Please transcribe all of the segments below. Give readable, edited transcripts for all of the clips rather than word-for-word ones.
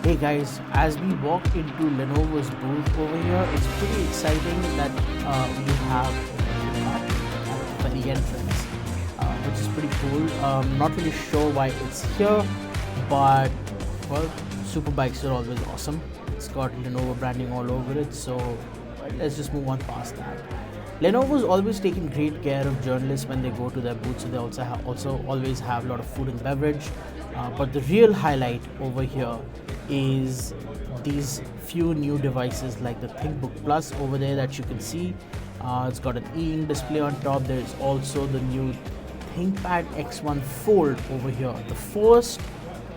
Hey guys, as we walk into Lenovo's booth over here, it's pretty exciting that we have at the very entrance, which is pretty cool. Not really sure why it's here, but well, Superbikes are always awesome. It's got Lenovo branding all over it, so let's just move on past that. Lenovo's always taken great care of journalists when they go to their booth, so they also always have a lot of food and beverage. But the real highlight over here is these few new devices like the ThinkBook Plus over there that you can see. It's got an e-ink display on top. There's also the new ThinkPad X1 Fold over here. The first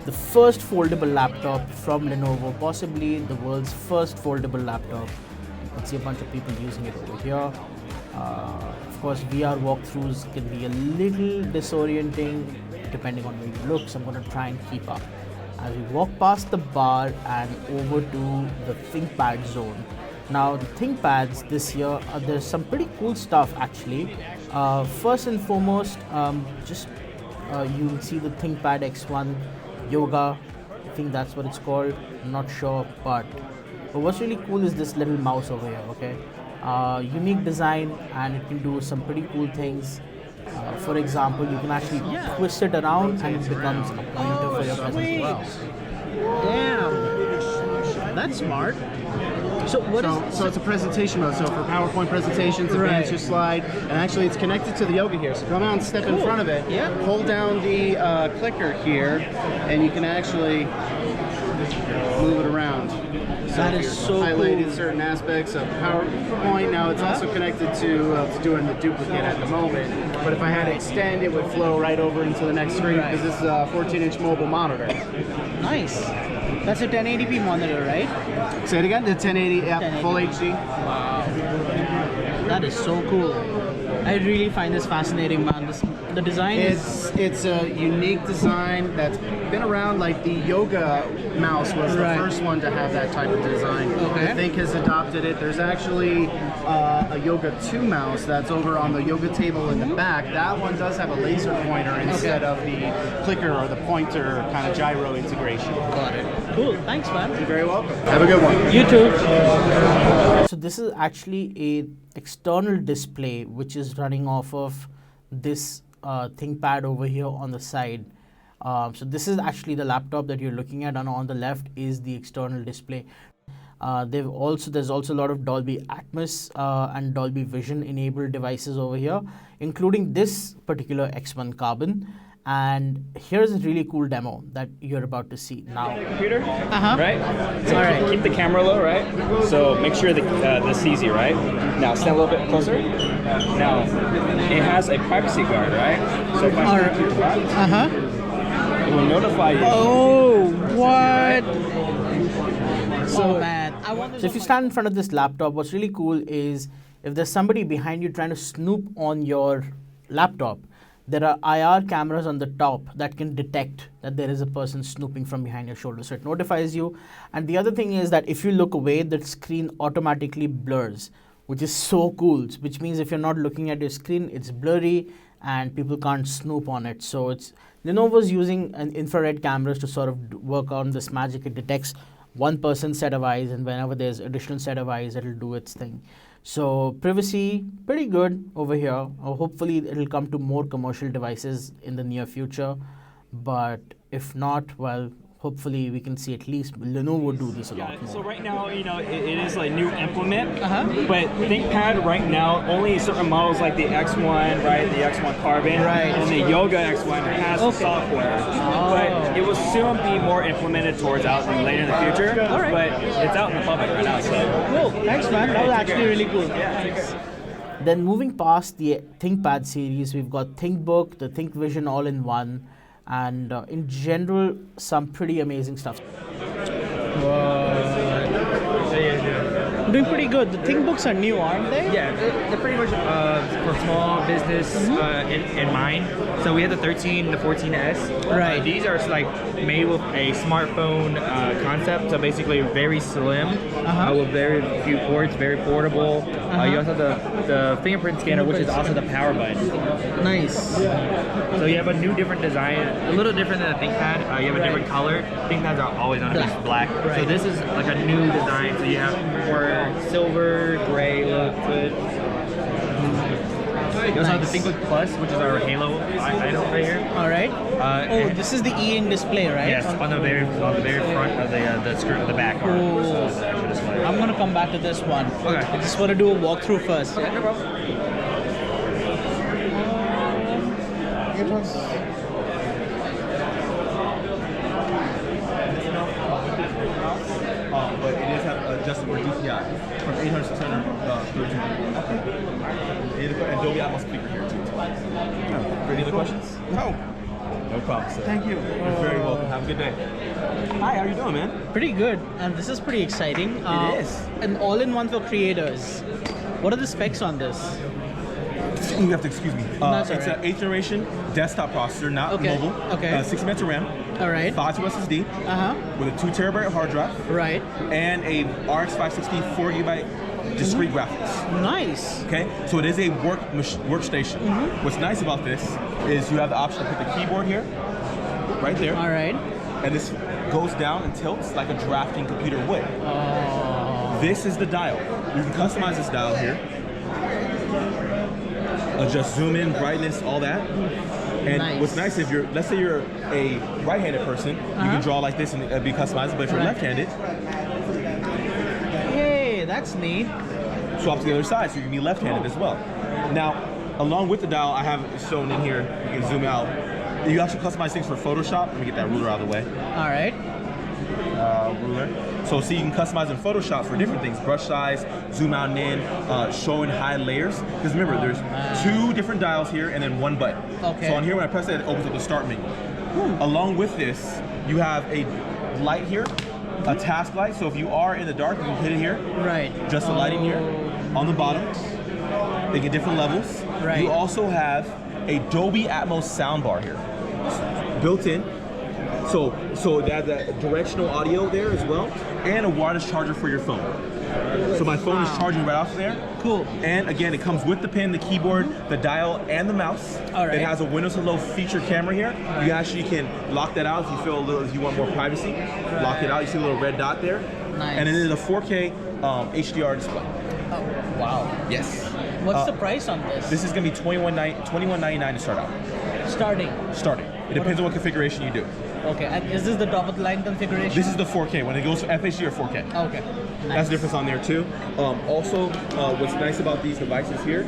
foldable laptop from Lenovo, possibly the world's first foldable laptop. You can see a bunch of people using it over here. Of course, VR walkthroughs can be a little disorienting depending on where you look, so I'm going to try and keep up. As we walk past the bar and over to the ThinkPad zone. Now, the ThinkPads this year, there's some pretty cool stuff actually. First and foremost, you will see the ThinkPad X1 Yoga. I think that's what it's called. I'm not sure, but what's really cool is this little mouse over here. Okay. Unique design, and it can do some pretty cool things. For example, you can actually twist it around and it becomes a pointer for your presence as well. Damn, that's smart. So it's a presentation mode. So for PowerPoint presentations, advance your slide, and actually it's connected to the yoga here. So come out and step in front of it. Yeah. Hold down the clicker here, and you can actually move it around. So that is so highlighted cool. Certain aspects of PowerPoint. Now it's also connected to doing the duplicate at the moment. But if I had to extend, it would flow right over into the next screen because this is a 14-inch mobile monitor. Nice. That's a 1080p monitor, right? Say it again. The 1080, 1080. full HD. Wow. That is so cool. I really find this fascinating, man. The design it's a unique design that's been around. Like the yoga mouse was the first one to have that type of design. Okay. I think has adopted it. There's actually a Yoga 2 mouse that's over on the yoga table in the back. That one does have a laser pointer instead of the clicker or the pointer kind of gyro integration. Got it. Cool. Thanks, man. You're very welcome. Have a good one. You too. So this is actually a external display which is running off of this ThinkPad over here on the side. So this is actually the laptop that you're looking at, and on the left is the external display. There's also a lot of Dolby Atmos and Dolby Vision enabled devices over here, including this particular X1 Carbon. And here's a really cool demo that you're about to see now. Computer, right? So keep the camera low, right? So make sure this sees you, right? Now stand a little bit closer. Now it has a privacy guard, right? So if I turn to the left, it will notify you. Oh, what? So man, So if you stand in front of this laptop, what's really cool is if there's somebody behind you trying to snoop on your laptop, there are IR cameras on the top that can detect that there is a person snooping from behind your shoulder. So it notifies you. And the other thing is that if you look away, the screen automatically blurs, which is so cool. Which means if you're not looking at your screen, it's blurry and people can't snoop on it. So Lenovo's using an infrared cameras to sort of work on this magic. It detects one person's set of eyes, and whenever there's additional set of eyes, it'll do its thing. So privacy, pretty good over here. Hopefully it'll come to more commercial devices in the near future. But if not, well, hopefully we can see at least Lenovo do this a lot more. So right now, it is a new implement, but ThinkPad right now, only certain models like the X1, right, the X1 Carbon, and the Yoga X1 has software. But it will soon be more implemented towards out later in the future. But it's out in the public right now. So cool. Thanks, man. That was actually really cool. Then moving past the ThinkPad series, we've got ThinkBook, the ThinkVision all-in-one, and in general, some pretty amazing stuff. Doing pretty good. The ThinkBooks are new, aren't they? Yeah, they're pretty much for small business in mind. So we have the 13, the 14S. Right. These are like made with a smartphone concept. So basically very slim, with very few ports, very portable. You also have the fingerprint scanner, which is also the power button. Nice. So you have a new different design, a little different than a ThinkPad. You have a different color. ThinkPads are always on a piece of black. Right. So this is like a new design. So you have more silver, gray look to it. You also have the ThinkPad Plus, which is our Halo item right here. All right. This is the e-ink display, right? Yes, on the very front of the screen, the back part. The actual display. I'm gonna come back to this one. Okay. I just want to do a walkthrough first. Yeah, no problem. But it is adjustable DPI from 800 to 600, 1300. And Dolby Atmos speaker here too. Any other questions? No. No problem, sir. Thank you. You're very welcome. Have a good day. Hi, how you doing, man? Pretty good, and this is pretty exciting. It is. An all-in-one for creators. What are the specs on this? You have to excuse me. That's it's all right. an 8th generation desktop processor, not Okay, mobile. okay. 6 minutes of RAM. All right. 5 to SSD. With a 2 terabyte hard drive. Right. And a RX 560 4 gigabyte discrete graphics. Nice. Okay, so it is a workstation. What's nice about this is you have the option to put the keyboard here, right there. All right. And this goes down and tilts like a drafting computer would. This is the dial. You can customize this dial here. Adjust zoom in, brightness, all that. And Nice. what's nice, if you're, let's say you're a right-handed person, you can draw like this and be customized. But if you're Right. left-handed, Hey, that's neat. swap to the other side, so you can be left-handed as well. Now, along with the dial, I have shown in here, you can zoom out. You actually customize things for Photoshop. Let me get that ruler out of the way. All right. Ruler. So see, you can customize in Photoshop for different things. Brush size, zoom out and in, show and hide layers. Because remember, there's 2 different dials here and then 1 button. Okay. So on here, when I press it, it opens up the start menu. Along with this, you have a light here, a task light. So if you are in the dark, you can hit it here. Right. Just the lighting here. On the bottom, they get different levels. Right. You also have a Dolby Atmos soundbar here, built in. So that directional audio there as well, and a wireless charger for your phone. So my phone is charging right off there. Cool. And again, it comes with the pen, the keyboard, the dial, and the mouse. All right. It has a Windows Hello feature camera here. You actually can lock that out if you feel a little, if you want more privacy. Lock it out. You see a little red dot there. Nice. And it is a 4K HDR display. Oh, wow. Yes. What's the price on this? This is going to be $21.99 to start out. Starting. Starting. It depends on what configuration you do. Okay. And is this the top of the line configuration? This is the 4K. When it goes to FHD or 4K. Okay. Nice. That's the difference on there too. Also, what's nice about these devices here,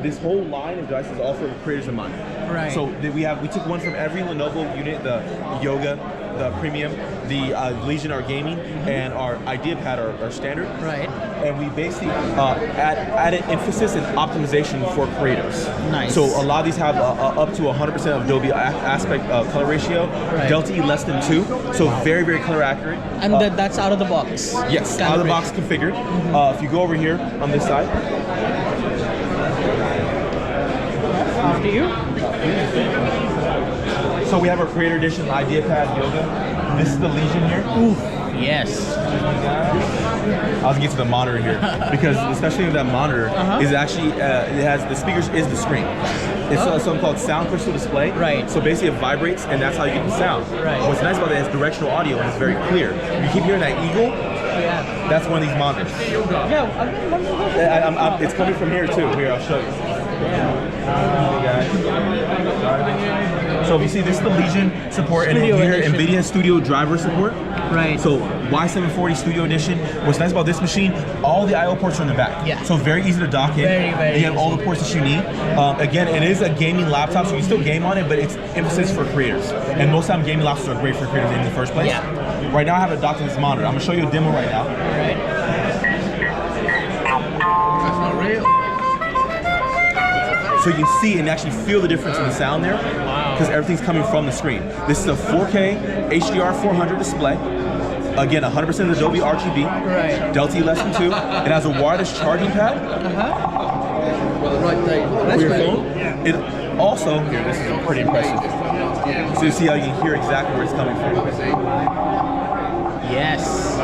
this whole line of devices is all for creators in mind. Right. So we took one from every Lenovo unit, the Yoga, the Premium, the Legion, our gaming, and our IdeaPad, our standard. Right. And we basically added emphasis and optimization for creators. Nice. So a lot of these have up to 100% of Dolby aspect color ratio, Right. Delta E less than 2, so very, very color accurate. And that's out of the box. Yes, out of the box configured. If you go over here on this side. After you. So we have our Creator Edition IdeaPad Yoga. This is the Legion here. Ooh, yes. I was gonna get to the monitor here because especially with that monitor is actually it has the speakers is the screen. It's something called sound crystal display. Right. So basically it vibrates and that's how you get the sound. Right. What's nice about it is directional audio and it's very clear. You keep hearing that eagle. Yeah. That's one of these monitors. Yeah. It's coming from here too. Here, I'll show you. So if you see, this is the Legion support, and Studio here edition. NVIDIA Studio driver support. Right. So Y740 Studio Edition. What's nice about this machine, all the I/O ports are in the back. Yeah. So very easy to dock in. Very, very You have all easy. the ports that you need. Again, it is a gaming laptop, so you can still game on it, but it's emphasis for creators. And most time, gaming laptops are great for creators in the first place. Yeah. Right now, I have it docked to this monitor. I'm gonna show you a demo right now. Right. So you can see and actually feel the difference in the sound there, because everything's coming from the screen. This is a 4K HDR 400 display. Again, 100% Adobe RGB. Right. Delta less than 2. It has a wireless charging pad Right there. for That's your pretty phone. It also, here, this is pretty impressive. So you see how you can hear exactly where it's coming from. Yes.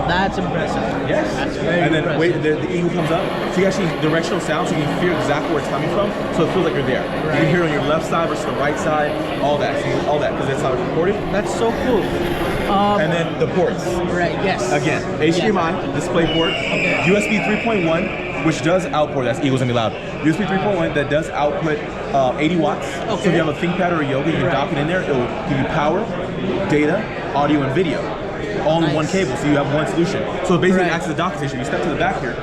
That's impressive. Yes. That's very And then impressive. wait, the eagle comes up. So you actually directional sound, so you can hear exactly where it's coming from. So it feels like you're there. You can hear it on your left side versus the right side. All that. So all that, because that's how it's recorded. That's so cool. And then the ports. Right, yes. Again, HDMI, display port, USB 3.1, which does output, that's Eagle's gonna be loud. USB 3.1 that does output 80 watts. So if you have a ThinkPad or a Yoga, you can dock it in there. It will give you power, data, audio, and video. All in one cable, so you have one solution. So it basically acts as a docking station. You step to the back here,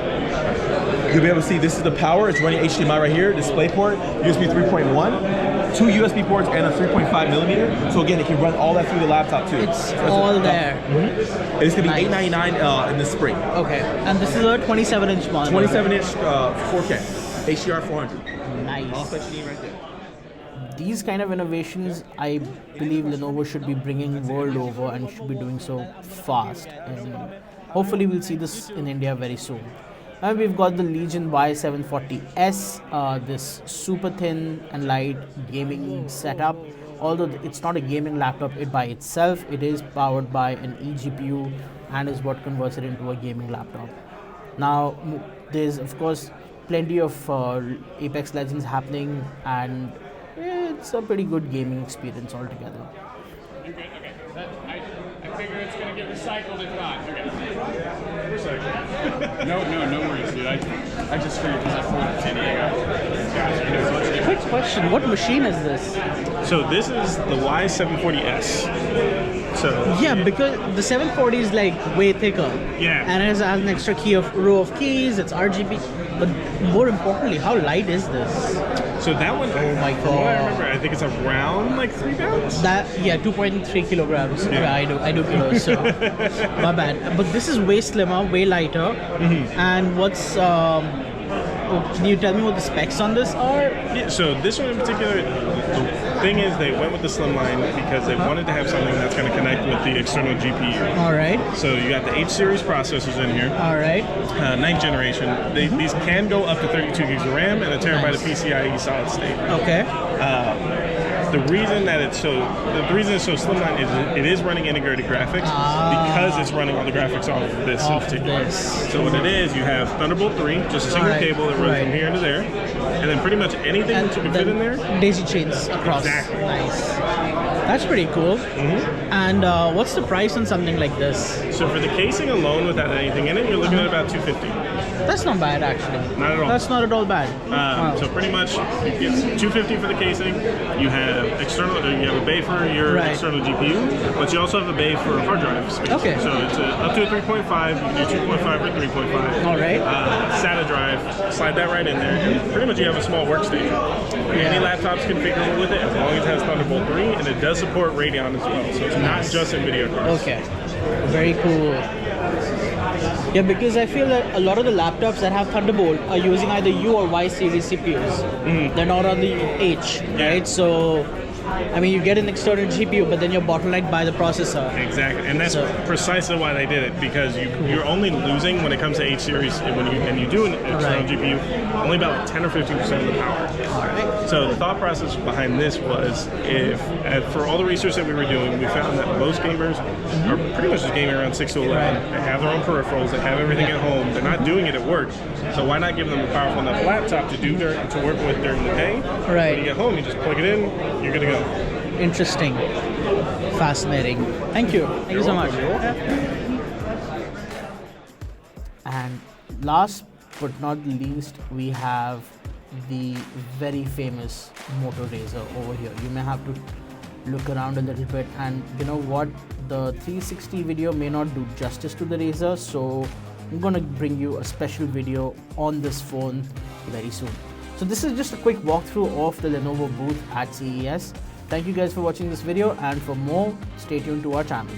you'll be able to see this is the power. It's running HDMI right here, display port, USB 3.1, 2 USB ports, and a 3.5 millimeter. So again, it can run all that through the laptop too. It's all there. And it's gonna be $899 in the spring. Okay, and this is a 27-inch monitor. 27-inch 4K, HDR 400. Nice. All that you need right there. These kind of innovations, I believe Lenovo should be bringing world over and should be doing so fast. And hopefully we'll see this in India very soon. And we've got the Legion Y740S, this super thin and light gaming setup. Although it's not a gaming laptop by itself, it is powered by an eGPU and is what converts it into a gaming laptop. Now, there's of course plenty of Apex Legends happening, and it's a pretty good gaming experience altogether. Okay. I figure it's gonna get recycled if not. Okay. Recycled. No worries, dude. I just figured because I flew to San Diego. Quick question, what machine is this? So this is the Y740S. So Yeah, because the 740 is like way thicker. Yeah. And it has an extra row of keys, it's RGB. But more importantly, how light is this? So that one, Oh my from what I God. remember, I think it's around like 3 pounds. 2.3 kilograms. Yeah. Yeah, I do kilos, so my bad. But this is way slimmer, way lighter. And what's can you tell me what the specs on this are? Yeah, so this one in particular, the thing is they went with the slimline because they wanted to have something that's going to connect with the external GPU. All right, So you got the H series processors in here. all right. 9th generation. These can go up to 32 gigs of RAM and a terabyte of PCIe solid state. Okay. The reason it's so slimline is it is running integrated graphics because it's running all the graphics off of this in particular. So what it is, you have Thunderbolt 3, just a single Right, cable that runs right. from here to there, and then pretty much anything that you can fit in there. Daisy chains across. Exactly. Nice. That's pretty cool. And what's the price on something like this? So for the casing alone, without anything in it, you're looking at about $250. That's not bad, actually. Not at all. That's not at all bad. Wow. So pretty much, it's $250 for the casing. You have you have a bay for your external GPU, but you also have a bay for hard drive space. Okay. So it's up to a 3.5. You can do 2.5 or 3.5. All right. SATA drive. Slide that right in there. And pretty much, you have a small workstation. Any laptop's configurable with it as long as it has Thunderbolt 3, and it does support Radeon as well. So it's not just NVIDIA cards. Okay. Very cool. Yeah, because I feel that a lot of the laptops that have Thunderbolt are using either U or Y series CPUs. They're not on the H, right? So, I mean, you get an external GPU, but then you're bottlenecked by the processor. Exactly, and that's precisely why they did it, because you're only losing when it comes to H series when you do an external GPU, only about like 10 or 15% of the power. All right. So the thought process behind this was, for all the research that we were doing, we found that most gamers are pretty much just gaming around 6 to 11. They have their own peripherals, they have everything at home. They're not doing it at work, so why not give them a powerful enough laptop to work with during the day? Right. When you get home, you just plug it in, you're good to go. Interesting. Fascinating. Thank you. Thank you so much. And last but not least, we have the very famous Motorola Razr over here. You may have to look around a little bit, and you know what, the 360 video may not do justice to the Razr, so I'm gonna bring you a special video on this phone very soon. So this is just a quick walkthrough of the Lenovo booth at CES. Thank you guys for watching this video, and for more, stay tuned to our channel.